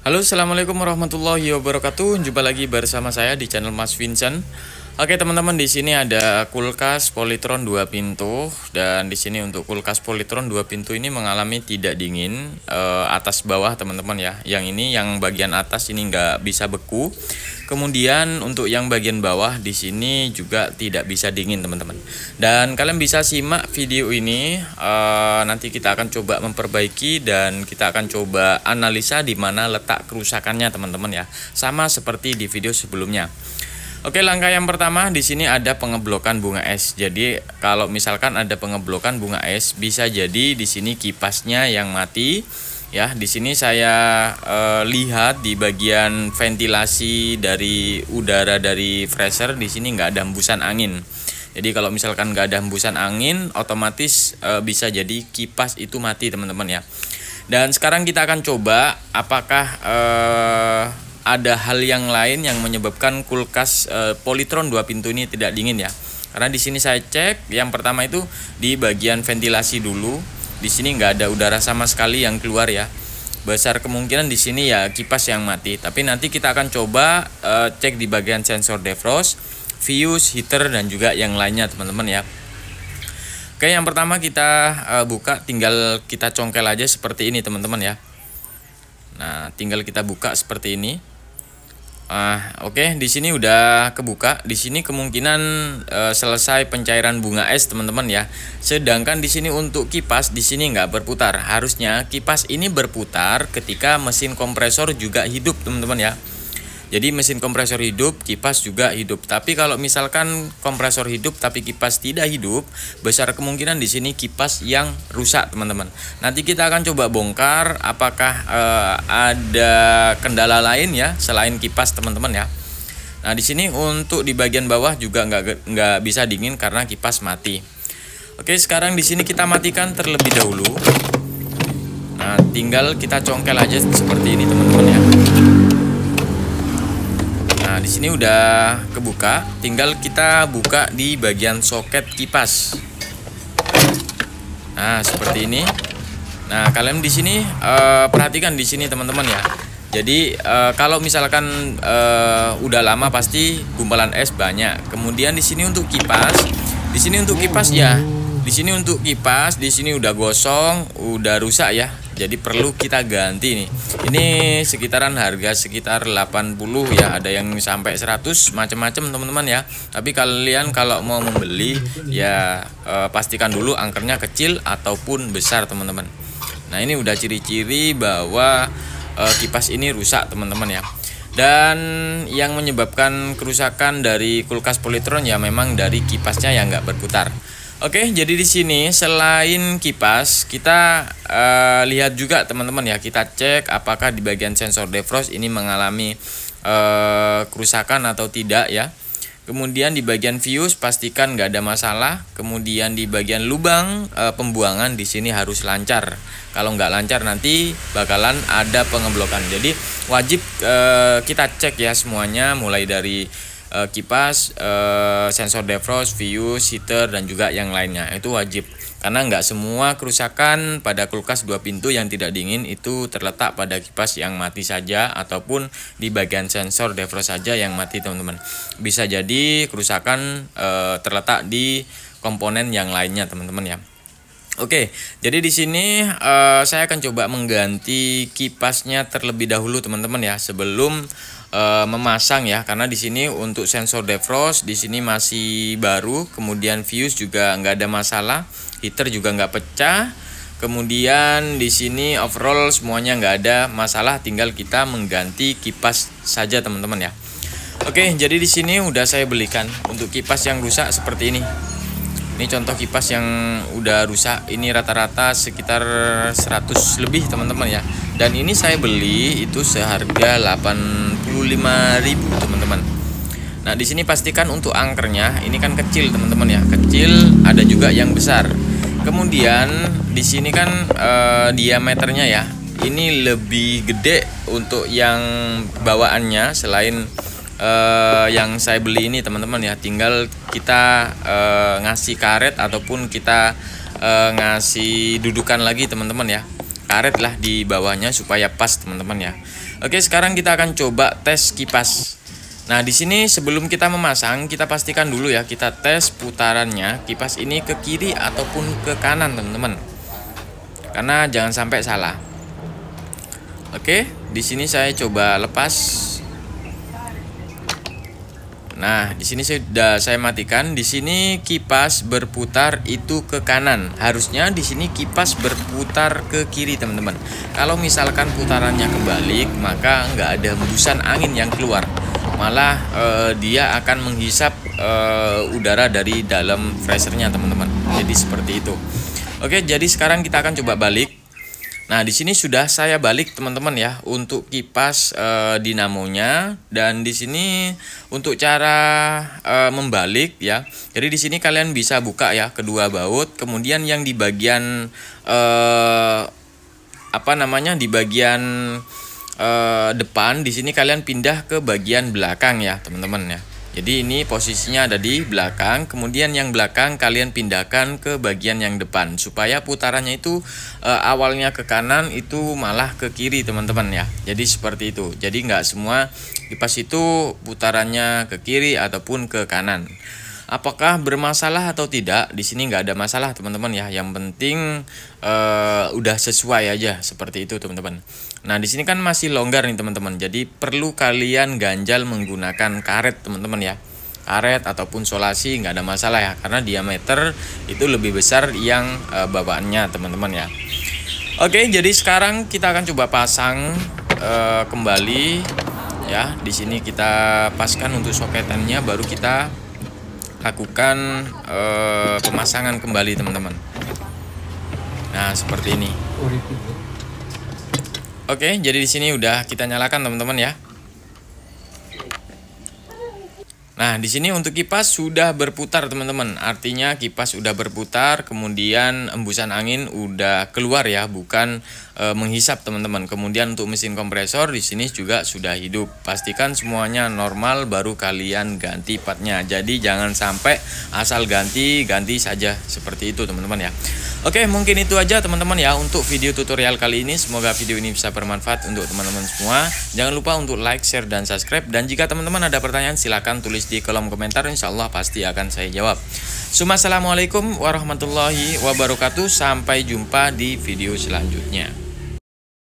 Halo, assalamualaikum warahmatullahi wabarakatuh. Jumpa lagi bersama saya di channel Mas Vincent. Oke teman-teman, di sini ada kulkas Polytron 2 pintu, dan di sini untuk kulkas Polytron 2 pintu ini mengalami tidak dingin atas bawah teman-teman ya. Yang ini yang bagian atas ini nggak bisa beku. Kemudian untuk yang bagian bawah di sini juga tidak bisa dingin teman-teman. Dan kalian bisa simak video ini, nanti kita akan coba memperbaiki dan kita akan coba analisa di mana letak kerusakannya teman-teman ya. Sama seperti di video sebelumnya. Oke, langkah yang pertama di sini ada pengeblokan bunga es. Jadi kalau misalkan ada pengeblokan bunga es, bisa jadi di sini kipasnya yang mati. Ya, di sini saya lihat di bagian ventilasi dari udara dari freezer di sini nggak ada hembusan angin. Jadi kalau misalkan nggak ada hembusan angin, otomatis bisa jadi kipas itu mati teman-teman ya. Dan sekarang kita akan coba apakah ada hal yang lain yang menyebabkan kulkas Polytron 2 pintu ini tidak dingin ya. Karena di sini saya cek, yang pertama itu di bagian ventilasi dulu. Di sini nggak ada udara sama sekali yang keluar ya. Besar kemungkinan di sini ya kipas yang mati. Tapi nanti kita akan coba cek di bagian sensor defrost, fuse, heater, dan juga yang lainnya teman-teman ya. Oke, yang pertama kita buka, tinggal kita congkel aja seperti ini teman-teman ya. Nah, tinggal kita buka seperti ini. Oke, di sini udah kebuka. Di sini kemungkinan selesai pencairan bunga es teman-teman ya. Sedangkan di sini untuk kipas di sini nggak berputar. Harusnya kipas ini berputar ketika mesin kompresor juga hidup teman-teman ya. Jadi mesin kompresor hidup, kipas juga hidup. Tapi kalau misalkan kompresor hidup tapi kipas tidak hidup, besar kemungkinan di sini kipas yang rusak teman-teman. Nanti kita akan coba bongkar apakah ada kendala lain ya selain kipas teman-teman ya. Nah, di sini untuk di bagian bawah juga nggak bisa dingin karena kipas mati. Oke, sekarang di sini kita matikan terlebih dahulu. Nah, tinggal kita congkel aja seperti ini teman-teman ya. Nah, di sini udah kebuka, tinggal kita buka di bagian soket kipas. Nah, seperti ini. Nah, kalian di sini perhatikan di sini teman-teman ya. Jadi kalau misalkan udah lama pasti gumpalan es banyak. Kemudian di sini untuk kipas, di sini untuk kipas ya. Di sini untuk kipas, di sini udah gosong, udah rusak ya. Jadi perlu kita ganti nih. Ini sekitaran harga sekitar 80 ya, ada yang sampai 100 macam-macam teman-teman ya. Tapi kalian kalau mau membeli ya pastikan dulu angkernya kecil ataupun besar teman-teman. Nah, ini udah ciri-ciri bahwa kipas ini rusak teman-teman ya. Dan yang menyebabkan kerusakan dari kulkas Polytron ya memang dari kipasnya yang nggak berputar. Oke, jadi di sini selain kipas kita lihat juga teman-teman ya, kita cek apakah di bagian sensor defrost ini mengalami kerusakan atau tidak ya. Kemudian di bagian fuse pastikan nggak ada masalah. Kemudian di bagian lubang pembuangan di sini harus lancar. Kalau nggak lancar nanti bakalan ada pengeblokan. Jadi wajib kita cek ya semuanya, mulai dari kipas, sensor defrost, fuse, heater, dan juga yang lainnya. Itu wajib. Karena nggak semua kerusakan pada kulkas 2 pintu yang tidak dingin itu terletak pada kipas yang mati saja ataupun di bagian sensor defrost saja yang mati teman-teman. Bisa jadi kerusakan terletak di komponen yang lainnya teman-teman ya. Oke, jadi di sini saya akan coba mengganti kipasnya terlebih dahulu teman-teman ya sebelum memasang ya, karena di sini untuk sensor defrost di sini masih baru, kemudian fuse juga nggak ada masalah, heater juga nggak pecah, kemudian di sini overall semuanya nggak ada masalah, tinggal kita mengganti kipas saja teman-teman ya. Oke, jadi di sini udah saya belikan untuk kipas yang rusak seperti ini. Ini contoh kipas yang udah rusak, ini rata-rata sekitar 100 lebih teman-teman ya. Dan ini saya beli itu seharga 85.000 teman-teman. Nah, di sini pastikan untuk angkernya ini kan kecil teman-teman ya. Kecil, ada juga yang besar. Kemudian di sini kan diameternya ya. Ini lebih gede untuk yang bawaannya selain yang saya beli ini teman-teman ya. Tinggal kita ngasih karet ataupun kita ngasih dudukan lagi teman-teman ya, karet lah di bawahnya supaya pas teman-teman ya. Oke, sekarang kita akan coba tes kipas. Nah, di sini sebelum kita memasang, kita pastikan dulu ya, kita tes putarannya kipas ini ke kiri ataupun ke kanan, teman-teman. Karena jangan sampai salah. Oke, di sini saya coba lepas. Nah, di sini sudah saya matikan. Di sini kipas berputar itu ke kanan. Harusnya di sini kipas berputar ke kiri, teman-teman. Kalau misalkan putarannya kebalik, maka nggak ada hembusan angin yang keluar. Malah dia akan menghisap udara dari dalam freshernya, teman-teman. Jadi seperti itu. Oke, jadi sekarang kita akan coba balik. Nah, di sini sudah saya balik, teman-teman ya, untuk kipas dinamonya. Dan di sini untuk cara membalik ya. Jadi di sini kalian bisa buka ya kedua baut. Kemudian yang di bagian di bagian depan, di sini kalian pindah ke bagian belakang ya, teman-teman ya. Jadi ini posisinya ada di belakang, kemudian yang belakang kalian pindahkan ke bagian yang depan supaya putarannya itu awalnya ke kanan itu malah ke kiri, teman-teman ya. Jadi seperti itu. Jadi nggak semua kipas itu putarannya ke kiri ataupun ke kanan. Apakah bermasalah atau tidak? Di sini nggak ada masalah, teman-teman ya. Yang penting udah sesuai aja seperti itu, teman-teman. Nah, di sini kan masih longgar nih, teman-teman. Jadi perlu kalian ganjal menggunakan karet, teman-teman ya. Karet ataupun solasi nggak ada masalah ya, karena diameter itu lebih besar yang bawaannya, teman-teman ya. Oke, jadi sekarang kita akan coba pasang kembali ya. Di sini kita paskan untuk soketannya, baru kita lakukan pemasangan kembali, teman-teman. Nah, seperti ini. Oke, jadi di sini udah kita nyalakan, teman-teman ya. Nah, di sini untuk kipas sudah berputar, teman-teman. Artinya kipas sudah berputar, kemudian embusan angin udah keluar ya, bukan menghisap, teman-teman. Kemudian untuk mesin kompresor di sini juga sudah hidup. Pastikan semuanya normal baru kalian ganti partnya. Jadi jangan sampai asal ganti saja seperti itu, teman-teman ya. Oke, mungkin itu aja, teman-teman ya, untuk video tutorial kali ini. Semoga video ini bisa bermanfaat untuk teman-teman semua. Jangan lupa untuk like, share, dan subscribe. Dan jika teman-teman ada pertanyaan, silahkan tulis di kolom komentar. Insya Allah pasti akan saya jawab. Assalamualaikum warahmatullahi wabarakatuh. Sampai jumpa di video selanjutnya.